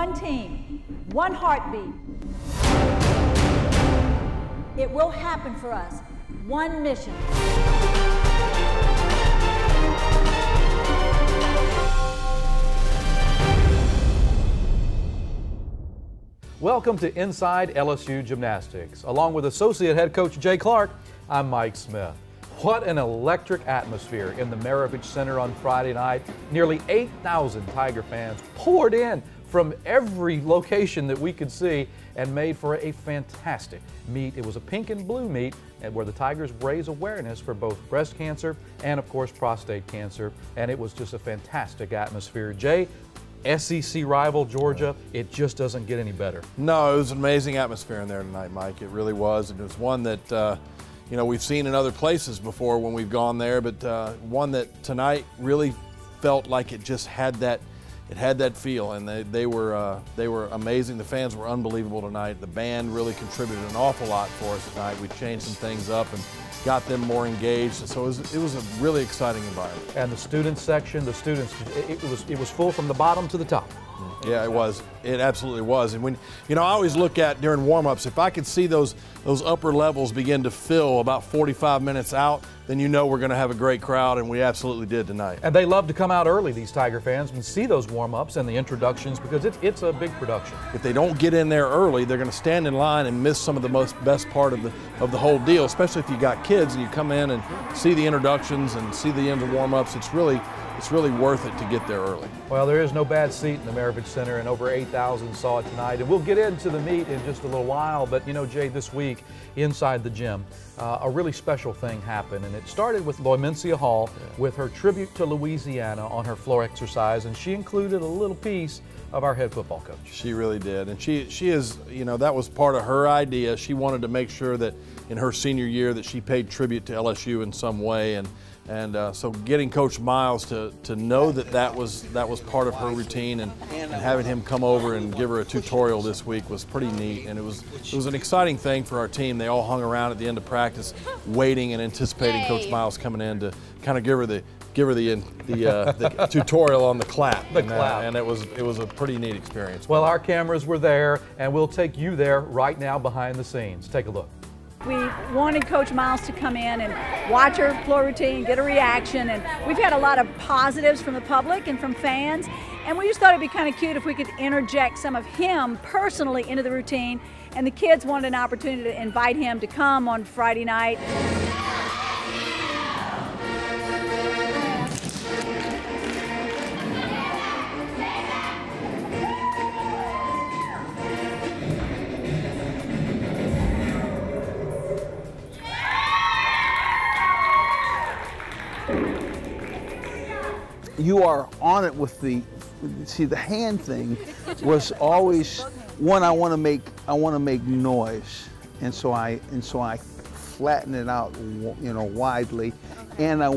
one team, one heartbeat. It will happen for us. One mission. Welcome to Inside LSU Gymnastics. Along with Associate Head Coach Jay Clark, I'm Mike Smith. What an electric atmosphere in the Maravich Center on Friday night. Nearly 8,000 Tiger fans poured in from every location that we could see and made for a fantastic meet. It was a pink and blue meet where the Tigers raise awareness for both breast cancer and, of course, prostate cancer. And it was just a fantastic atmosphere. Jay, SEC rival Georgia, it just doesn't get any better. No, it was an amazing atmosphere in there tonight, Mike. It really was. And it was one that, you know, we've seen in other places before when we've gone there, but one that tonight really felt like it just had that, feel, and they were amazing. The fans were unbelievable tonight. The band really contributed an awful lot for us tonight. We changed some things up and got them more engaged, so it was a really exciting environment. And the student section, it was full from the bottom to the top. Yeah, it was. It absolutely was. And when, you know, I always look at during warm-ups, if I could see those upper levels begin to fill about 45 minutes out, then you know we're going to have a great crowd, and we absolutely did tonight. And they love to come out early, these Tiger fans, and see those warm-ups and the introductions, because it's a big production. If they don't get in there early, they're going to stand in line and miss some of the best part of the whole deal, especially if you got kids and you come in and see the introductions and see the end of warm-ups. It's really worth it to get there early. Well, there is no bad seat in the Maravich Center, and over 8,000 saw it tonight. And we'll get into the meet in just a little while, but you know, Jay, this week inside the gym, a really special thing happened, and it started with Lloimincia Hall with her tribute to Louisiana on her floor exercise, and she included a little piece of our head football coach. She really did, and she is, you know, that was part of her idea. She wanted to make sure that in her senior year that she paid tribute to LSU in some way, and so getting Coach Miles to know that was part of her routine, and having him come over and give her a tutorial this week was pretty neat, and it was an exciting thing for our team. They all hung around at the end of practice, waiting and anticipating Coach Miles coming in to kind of give her the tutorial on the clap. And it was a pretty neat experience. Well, our cameras were there, and we'll take you there right now behind the scenes. Take a look. We wanted Coach Miles to come in and watch her floor routine, get a reaction, and we've had a lot of positives from the public and from fans, and we just thought it'd be kind of cute if we could interject some of him personally into the routine, and the kids wanted an opportunity to invite him to come on Friday night. You are on it with the hand thing was always one I want to make noise, and so I flatten it out, you know, widely, and I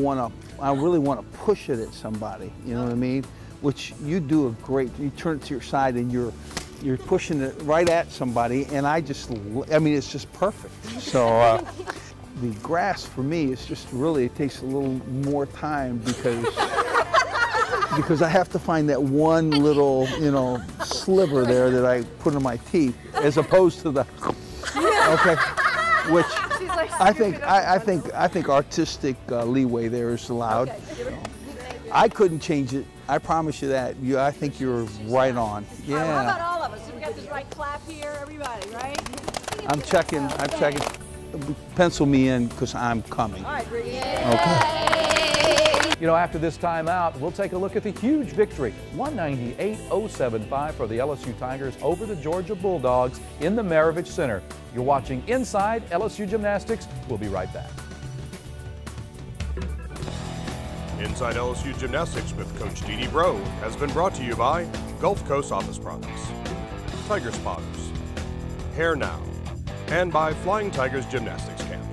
really want to push it at somebody, you know what I mean? Which you do you turn it to your side and you're pushing it right at somebody, and I mean, it's just perfect. So the grass for me is just really, it takes a little more time because I have to find that one little, you know, sliver there that I put in my teeth, as opposed to the, okay, which I think artistic leeway there is allowed. Okay. I couldn't change it. I promise you that. I think you're right on. Yeah. How about all of us? We got this right clap here, everybody, right? I'm checking. Pencil me in because I'm coming. All right, Reagan. Okay. You know, after this timeout, we'll take a look at the huge victory, 198-075 for the LSU Tigers over the Georgia Bulldogs in the Maravich Center. You're watching Inside LSU Gymnastics. We'll be right back. Inside LSU Gymnastics with Coach Dee Dee Bro has been brought to you by Gulf Coast Office Products, Tiger Spotters, Hair Now, and by Flying Tigers Gymnastics Camp.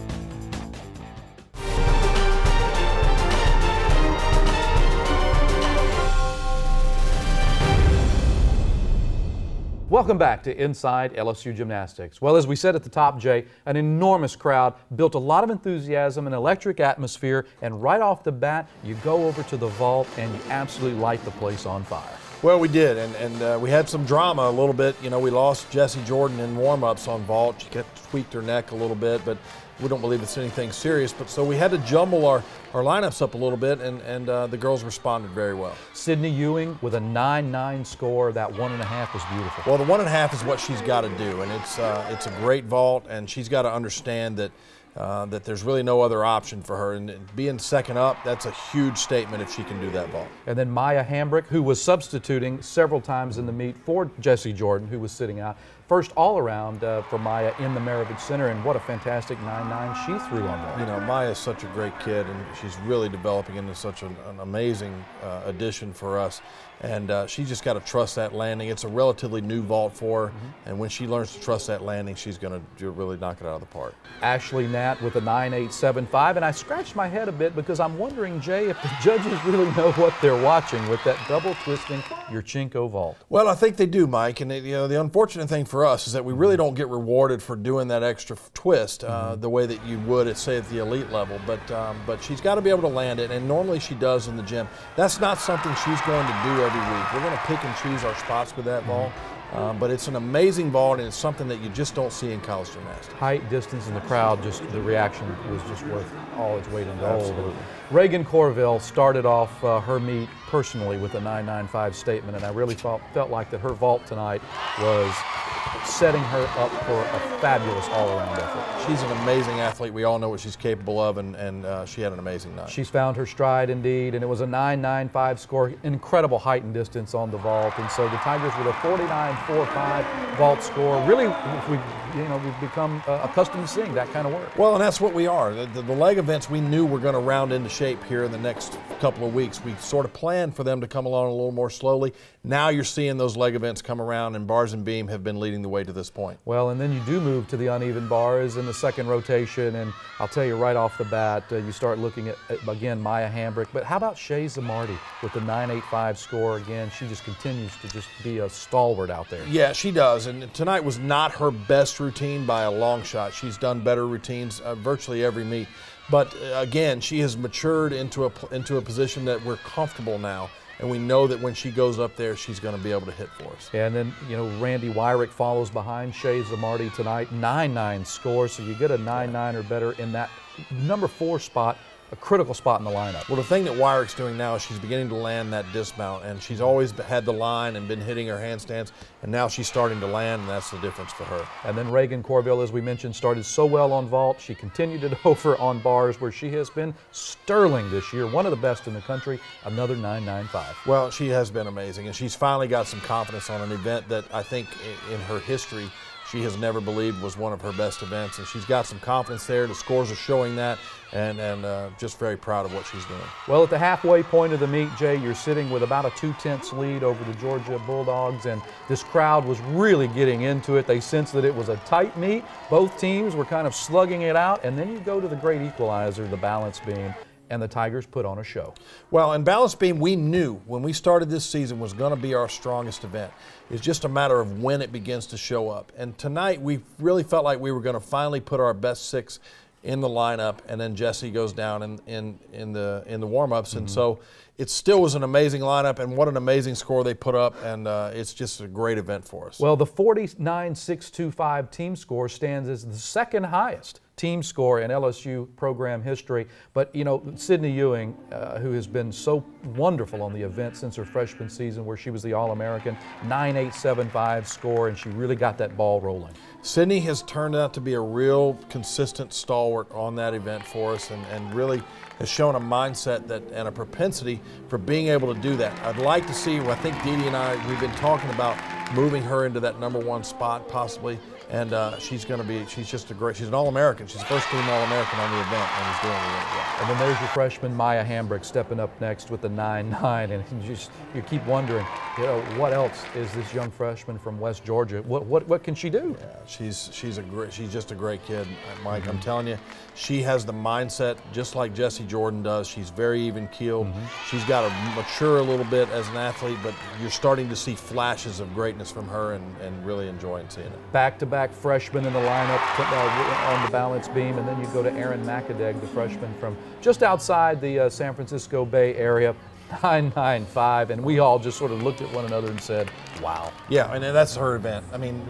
Welcome back to Inside LSU Gymnastics. Well, as we said at the top, Jay, an enormous crowd built a lot of enthusiasm, an electric atmosphere, and right off the bat, you go over to the vault and you absolutely light the place on fire. Well, we did, and we had some drama a little bit. You know, we lost Jessie Jordan in warm-ups on vault. She tweaked her neck a little bit, but we don't believe it's anything serious. But so we had to jumble our lineups up a little bit, and the girls responded very well. Sydney Ewing with a 9-9 score. That 1.5 was beautiful. Well, the 1.5 is what she's got to do, and it's a great vault, and she's got to understand that that there's really no other option for her. And being second up, that's a huge statement if she can do that vault. And then Maya Hambrick, who was substituting several times in the meet for Jessie Jordan, who was sitting out. First all-around for Maya in the Maravich Center, and what a fantastic 9-9 she threw on that. You know, Maya's such a great kid, and she's really developing into such an amazing addition for us. And she just got to trust that landing. It's a relatively new vault for her, and when she learns to trust that landing, she's going to really knock it out of the park. Ashley Nat with a 9.875, and I scratched my head a bit because I'm wondering, Jay, if the judges really know what they're watching with that double twisting Yurchenko vault. Well, I think they do, Mike, and you know, the unfortunate thing for us is that we really don't get rewarded for doing that extra twist the way that you would at, say, at the elite level. But she's got to be able to land it, and normally she does in the gym. That's not something she's going to do every week. We're going to pick and choose our spots with that vault. But it's an amazing vault, and it's something that you just don't see in college gymnastics. Height, distance, and the crowd, just the reaction was just worth all its weight in gold. Absolutely. Reagan Courville started off her meet personally with a 9.95 statement, and I really felt like that her vault tonight was setting her up for a fabulous all-around effort. She's an amazing athlete. We all know what she's capable of, and she had an amazing night. She's found her stride indeed, and it was a 9.95 score, incredible height and distance on the vault, and so the Tigers with a 49.45 vault score. Really, we've become accustomed to seeing that kind of work. Well, and that's what we are. The leg events we knew were going to round into shape here in the next couple of weeks. We sort of planned for them to come along a little more slowly. Now you're seeing those leg events come around, and bars and beam have been leading the way to this point. Well, and then you do move to the uneven bars in the second rotation, and I'll tell you right off the bat, you start looking at again, Maya Hambrick, but how about Shea Zamardi with the 9.85 score? Again, she just continues to just be a stalwart out there. Yeah, she does, and tonight was not her best routine by a long shot. She's done better routines virtually every meet, but again, she has matured into a position that we're comfortable now. And we know that when she goes up there, she's going to be able to hit for us. And then, you know, Randy Wyrick follows behind Shea Zamardi tonight, 9.9 score. So you get a 9.9 or better in that number 4 spot, a critical spot in the lineup. Well, the thing that Wyrick's doing now is she's beginning to land that dismount, and she's always had the line and been hitting her handstands, and now she's starting to land, and that's the difference for her. And then Reagan Courville, as we mentioned, started so well on vault. She continued it over on bars, where she has been sterling this year, one of the best in the country, another 9.95. Well, she has been amazing, and she's finally got some confidence on an event that I think in her history she has never believed was one of her best events, and she's got some confidence there. The scores are showing that, and just very proud of what she's doing. Well, at the halfway point of the meet, Jay, you're sitting with about a 2/10 lead over the Georgia Bulldogs, and this crowd was really getting into it. They sensed that it was a tight meet. Both teams were kind of slugging it out, and then you go to the great equalizer, the balance beam, and the Tigers put on a show. Well, in balance beam, we knew when we started this season was going to be our strongest event. It's just a matter of when it begins to show up. And tonight, we really felt like we were going to finally put our best 6 in the lineup, and then Jessie goes down in the warm-ups. And so it still was an amazing lineup, and what an amazing score they put up, and it's just a great event for us. Well, the 49.625 team score stands as the second highest team score in LSU program history. But, you know, Sydney Ewing, who has been so wonderful on the event since her freshman season, where she was the All-American, 9.875 score, and she really got that ball rolling. Sydney has turned out to be a real consistent stalwart on that event for us, and really has shown a mindset and a propensity for being able to do that. I'd like to see, I think Dee Dee and I, we've been talking about moving her into that number 1 spot possibly, and she's just a great, she's an All-American. She's the first team All-American on the event, and is doing really well. And then there's your freshman Maya Hambrick stepping up next with the 9.9, and you keep wondering, you know, what else is this young freshman from West Georgia? What can she do? Yeah, she's just a great kid, Mike. I'm telling you, she has the mindset just like Jessie Jordan does. She's very even-keeled. She's got to mature a little bit as an athlete, but you're starting to see flashes of greatness from her, and really enjoying seeing it. Back-to-back freshmen in the lineup on the balance beam, and then you go to Erin McAdeg, the freshman from just outside the San Francisco Bay Area. 995, and we all just sort of looked at one another and said, wow. Yeah, and that's her event. I mean,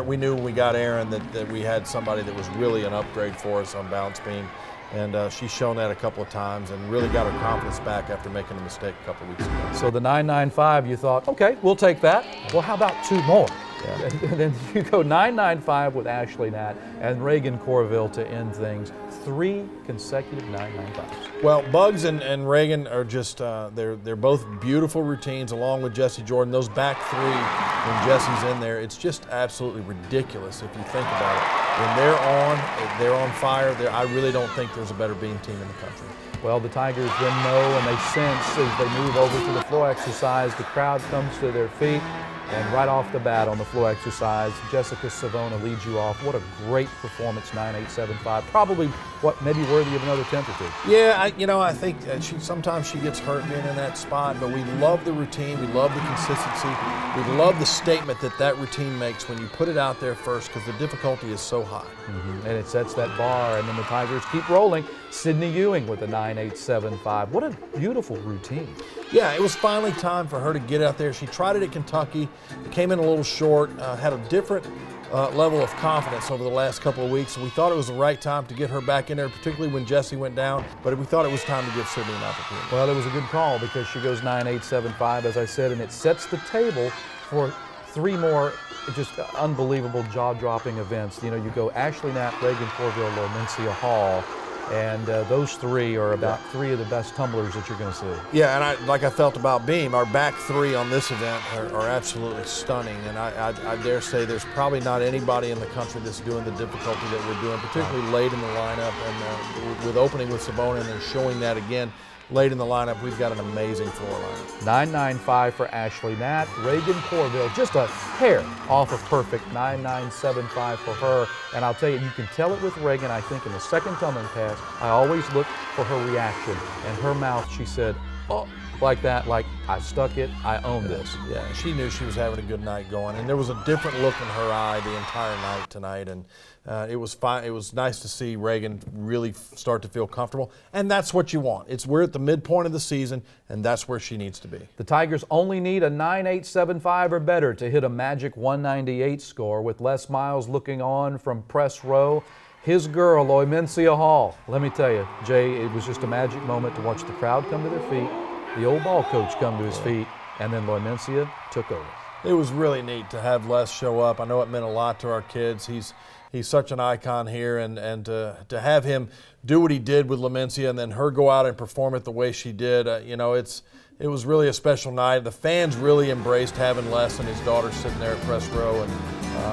we knew when we got Erin that we had somebody that was really an upgrade for us on balance beam. And she's shown that a couple of times and really got her confidence back after making a mistake a couple of weeks ago. So the 995, you thought, okay, we'll take that. Well, how about two more? Yeah. And then you go 995 with Ashley Natt and Reagan Courville to end things. 3 consecutive 995s. Well, Bugs and Reagan are just, they're both beautiful routines along with Jessie Jordan. Those back 3 when Jessie's in there, it's just absolutely ridiculous if you think about it. When they're on fire. I really don't think there's a better beam team in the country. Well, the Tigers then know and they sense as they move over to the floor exercise, the crowd comes to their feet. And right off the bat on the floor exercise, Jessica Savona leads you off. What a great performance, 9.875. Probably maybe worthy of another 10th or 2. Yeah, I think sometimes she gets hurt being in that spot, but we love the routine, we love the consistency, we love the statement that routine makes when you put it out there first because the difficulty is so high. And it sets that bar, and then the Tigers keep rolling. Sydney Ewing with a 9.875. What a beautiful routine. Yeah, it was finally time for her to get out there. She tried it at Kentucky, came in a little short, had a different level of confidence over the last couple of weeks. We thought it was the right time to get her back in there, particularly when Jessie went down, but we thought it was time to give Sydney an opportunity. Well, it was a good call because she goes 9.875, as I said, and it sets the table for 3 more just unbelievable jaw-dropping events. You know, you go Ashley Natt, Reagan Courville, Lloimincia Hall, and those 3 are about 3 of the best tumblers that you're going to see. Yeah, and like I felt about beam, our back 3 on this event are absolutely stunning, and I dare say there's probably not anybody in the country that's doing the difficulty that we're doing, particularly late in the lineup, and with opening with Savona and then showing that again late in the lineup. We've got an amazing floor lineup. 995 for Ashley Natt. Reagan Courville, just a hair off of perfect. 9975 for her. And I'll tell you, you can tell it with Reagan. I think in the second tumbling pass, I always look for her reaction. And her mouth, she said, oh, like that, like I stuck it, I own this. Yeah, she knew she was having a good night going, and there was a different look in her eye the entire night tonight, and it was fine. It was nice to see Reagan really start to feel comfortable, and that's what you want. We're at the midpoint of the season, and that's where she needs to be. The Tigers only need a 9.875 or better to hit a magic 198 score, with Les Miles looking on from press row. His girl, Lloimincia Hall. Let me tell you, Jay, it was just a magic moment to watch the crowd come to their feet, the old ball coach come to his feet, and then Lloimincia took over. It was really neat to have Les show up. I know it meant a lot to our kids. He's such an icon here, and to have him do what he did with Lloimincia and then her go out and perform it the way she did, it was really a special night. The fans really embraced having Les and his daughter sitting there at press row, and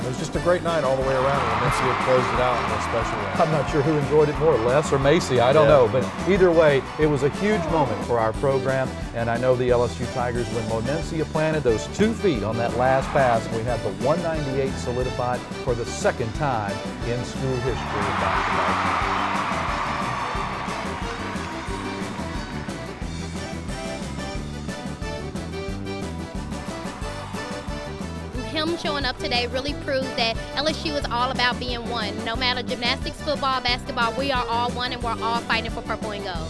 it was just a great night all the way around. Lloimincia closed it out in a special way. I'm not sure who enjoyed it more, Les or Macy. I don't know, but either way, it was a huge moment for our program, and I know the LSU Tigers, when Lloimincia planted those 2 feet on that last pass, we had the 198 solidified for the second time in school history of basketball. Him showing up today really proved that LSU is all about being one. No matter gymnastics, football, basketball, we are all one, and we're all fighting for purple and gold.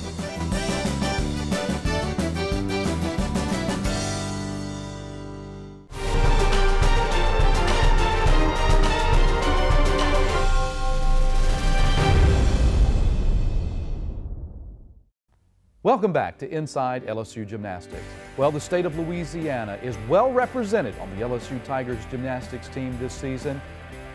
Welcome back to Inside LSU Gymnastics. Well, the state of Louisiana is well represented on the LSU Tigers gymnastics team this season.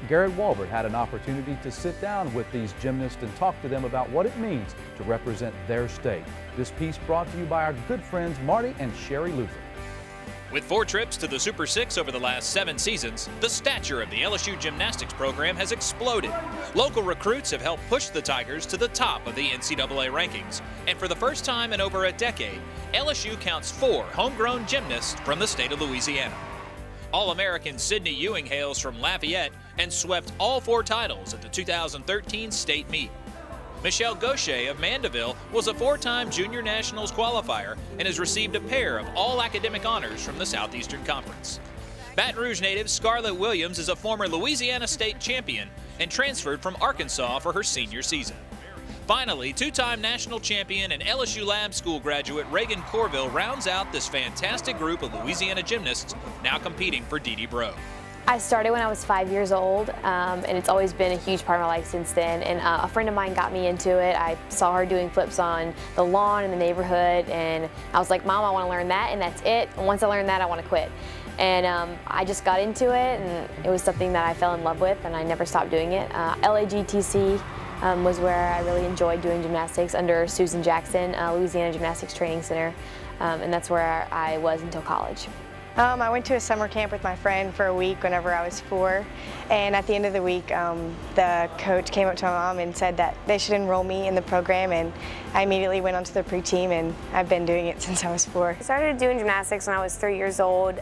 Garrett Walbert had an opportunity to sit down with these gymnasts and talk to them about what it means to represent their state. This piece brought to you by our good friends Marty and Sherry Luther. With 4 trips to the Super 6 over the last 7 seasons, the stature of the LSU gymnastics program has exploded. Local recruits have helped push the Tigers to the top of the NCAA rankings. And for the first time in over a decade, LSU counts 4 homegrown gymnasts from the state of Louisiana. All-American Sydney Ewing hails from Lafayette and swept all 4 titles at the 2013 state meet. Michelle Gaucher of Mandeville was a 4-time Junior Nationals qualifier and has received a pair of all-academic honors from the Southeastern Conference. Baton Rouge native Scarlett Williams is a former Louisiana state champion and transferred from Arkansas for her senior season. Finally, two-time national champion and LSU Lab School graduate Reagan Courville rounds out this fantastic group of Louisiana gymnasts now competing for Dee Bro. I started when I was 5 years old, and it's always been a huge part of my life since then. And a friend of mine got me into it. I saw her doing flips on the lawn in the neighborhood, and I was like, Mom, I want to learn that, and that's it. And once I learn that, I want to quit. And I just got into it, and it was something that I fell in love with, and I never stopped doing it. LAGTC was where I really enjoyed doing gymnastics under Susan Jackson, Louisiana Gymnastics Training Center, and that's where I was until college. I went to a summer camp with my friend for a week whenever I was 4, and at the end of the week the coach came up to my mom and said that they should enroll me in the program, and I immediately went onto the pre-team, and I've been doing it since I was 4. I started doing gymnastics when I was 3 years old.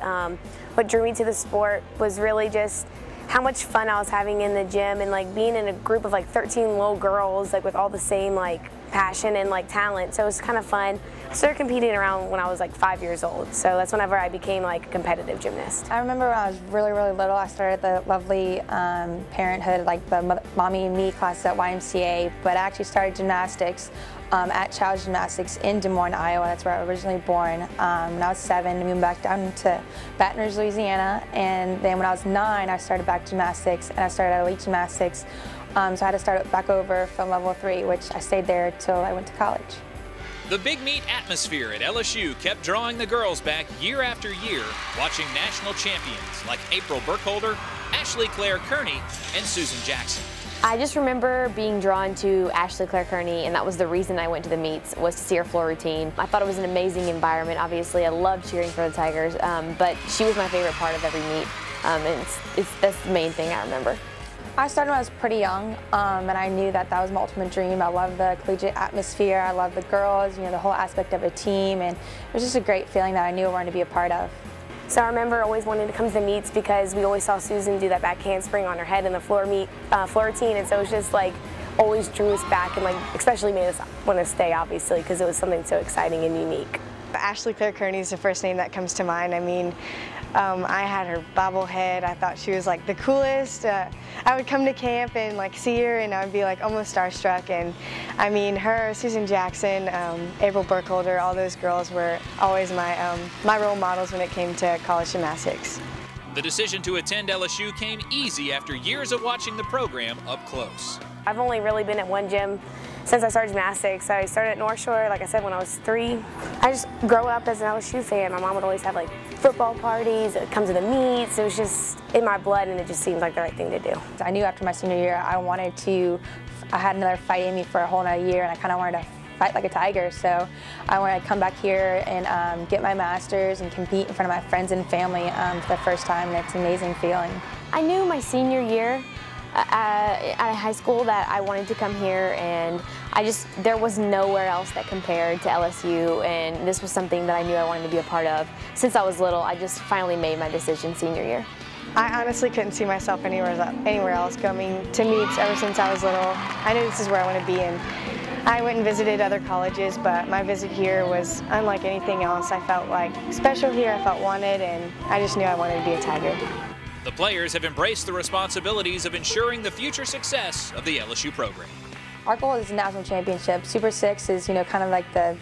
What drew me to the sport was really just how much fun I was having in the gym, and like being in a group of like 13 little girls like with all the same like passion and like talent, so it was kind of fun. I started competing around when I was like 5 years old, so that's whenever I became like a competitive gymnast. I remember when I was really little, I started the lovely parenthood, like the mommy and me classes at YMCA, but I actually started gymnastics at Child Gymnastics in Des Moines, Iowa. That's where I was originally born. When I was 7, I moved back down to Baton Rouge, Louisiana, and then when I was 9, I started back gymnastics, and I started at Elite Gymnastics. So I had to start back over from level 3, which I stayed there till I went to college. The big meet atmosphere at LSU kept drawing the girls back year after year, watching national champions like April Burkholder, Ashley Claire Kearney, and Susan Jackson. I just remember being drawn to Ashley Claire Kearney, and that was the reason I went to the meets, was to see her floor routine. I thought it was an amazing environment. Obviously, I loved cheering for the Tigers, but she was my favorite part of every meet, and that's the main thing I remember. I started when I was pretty young, and I knew that that was my ultimate dream. I love the collegiate atmosphere, I love the girls, you know, the whole aspect of a team, and it was just a great feeling that I knew I wanted to be a part of. So I remember always wanting to come to the meets because we always saw Susan do that back handspring on her head in the floor routine, and so it was just like always drew us back, and like especially made us want to stay, obviously, because it was something so exciting and unique. Ashley Claire Kearney is the first name that comes to mind. I mean, I had her bobblehead. I thought she was like the coolest. I would come to camp and like see her, and I would be like almost starstruck. And I mean, her, Susan Jackson, April Burkholder, all those girls were always my role models when it came to college gymnastics. The decision to attend LSU came easy after years of watching the program up close. I've only really been at one gym since I started gymnastics. I started at North Shore, like I said, when I was 3. I just grew up as an LSU fan. My mom would always have like football parties, come to the meets. It was just in my blood, and it just seemed like the right thing to do. I knew after my senior year I had another fight in me for a whole nother year, and I kind of wanted to fight like a Tiger. So I wanted to come back here and get my master's and compete in front of my friends and family for the first time, and it's an amazing feeling. I knew my senior year at high school that I wanted to come here, and there was nowhere else that compared to LSU, and this was something that I knew I wanted to be a part of. Since I was little, I just finally made my decision senior year. I honestly couldn't see myself anywhere else coming to meets ever since I was little. I knew this is where I want to be, and I went and visited other colleges, but my visit here was unlike anything else. I felt like special here, I felt wanted, and I just knew I wanted to be a Tiger. The players have embraced the responsibilities of ensuring the future success of the LSU program. Our goal is national championship. Super 6 is, you know, kind of like the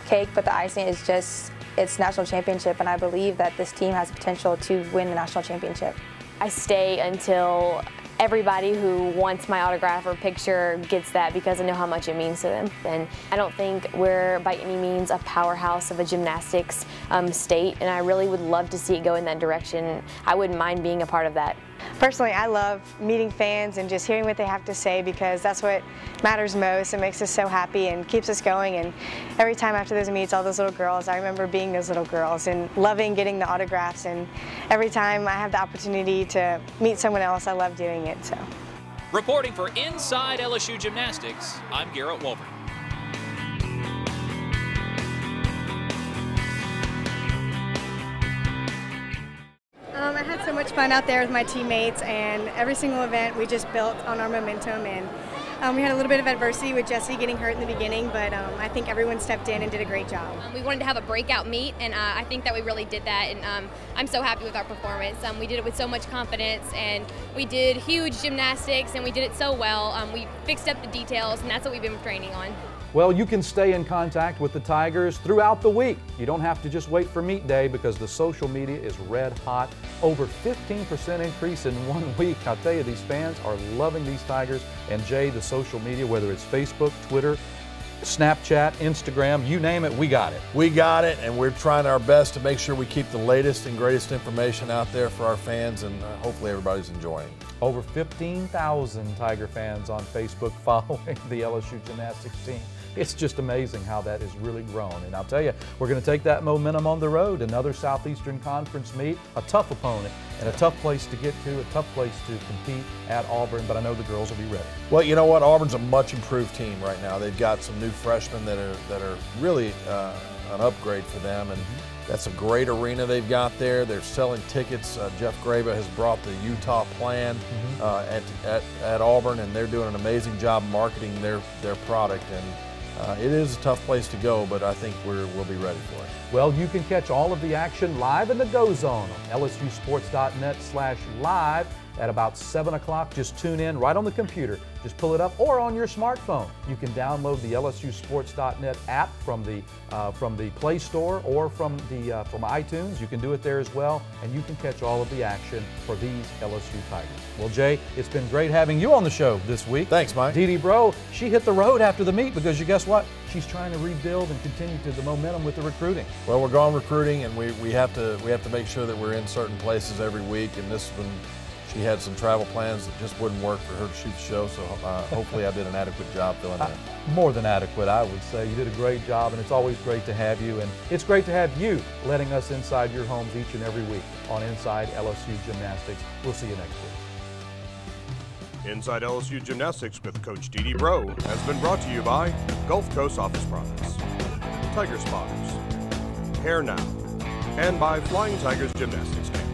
cake, but the icing is just, it's national championship, and I believe that this team has potential to win the national championship. I stay until everybody who wants my autograph or picture gets that, because I know how much it means to them. And I don't think we're by any means a powerhouse of a gymnastics state, and I really would love to see it go in that direction. I wouldn't mind being a part of that. Personally, I love meeting fans and just hearing what they have to say, because that's what matters most. It makes us so happy and keeps us going. And every time after those meets, all those little girls, I remember being those little girls and loving getting the autographs. And every time I have the opportunity to meet someone else, I love doing it. So, reporting for Inside LSU Gymnastics, I'm Garrett Wolver. I had so much fun out there with my teammates, and every single event we just built on our momentum, and We had a little bit of adversity with Jesse getting hurt in the beginning, but I think everyone stepped in and did a great job. We wanted to have a breakout meet, and I think that we really did that, and I'm so happy with our performance. We did it with so much confidence, and we did huge gymnastics, and we did it so well. We fixed up the details, and that's what we've been training on. Well, you can stay in contact with the Tigers throughout the week. You don't have to just wait for meet day because the social media is red hot. Over 15% increase in 1 week. I'll tell you, these fans are loving these Tigers. And Jay, the social media, whether it's Facebook, Twitter, Snapchat, Instagram, you name it, we got it. We got it, and we're trying our best to make sure we keep the latest and greatest information out there for our fans, and hopefully everybody's enjoying. Over 15,000 Tiger fans on Facebook following the LSU Gymnastics team. It's just amazing how that has really grown. And I'll tell you, we're going to take that momentum on the road. Another Southeastern Conference meet, a tough opponent and a tough place to get to, a tough place to compete at Auburn, but I know the girls will be ready. Well, you know what? Auburn's a much improved team right now. They've got some new freshmen that are really an upgrade for them, and that's a great arena they've got there. They're selling tickets. Jeff Graba has brought the Utah plan at Auburn, and they're doing an amazing job marketing their product. And it is a tough place to go, but I think we'll be ready for it. Well, you can catch all of the action live in the Go Zone on lsusports.net/live at about 7 o'clock. Just tune in right on the computer. Just pull it up, or on your smartphone. You can download the lsusports.net app from the Play Store or from iTunes. You can do it there as well, and you can catch all of the action for these LSU Tigers. Well, Jay, it's been great having you on the show this week. Thanks, Mike. Dee Dee Bro, she hit the road after the meet because guess what? She's trying to rebuild and continue to the momentum with the recruiting. Well, we're going recruiting, and we have to make sure that we're in certain places every week. And this one, she had some travel plans that just wouldn't work for her to shoot the show. So hopefully, I did an adequate job filling in. More than adequate, I would say. You did a great job, and it's always great to have you. And it's great to have you letting us inside your homes each and every week on Inside LSU Gymnastics. We'll see you next week. Inside LSU Gymnastics with Coach Dee Dee Bro has been brought to you by Gulf Coast Office Products, Tiger Spotters, Hair Now, and by Flying Tigers Gymnastics Camp.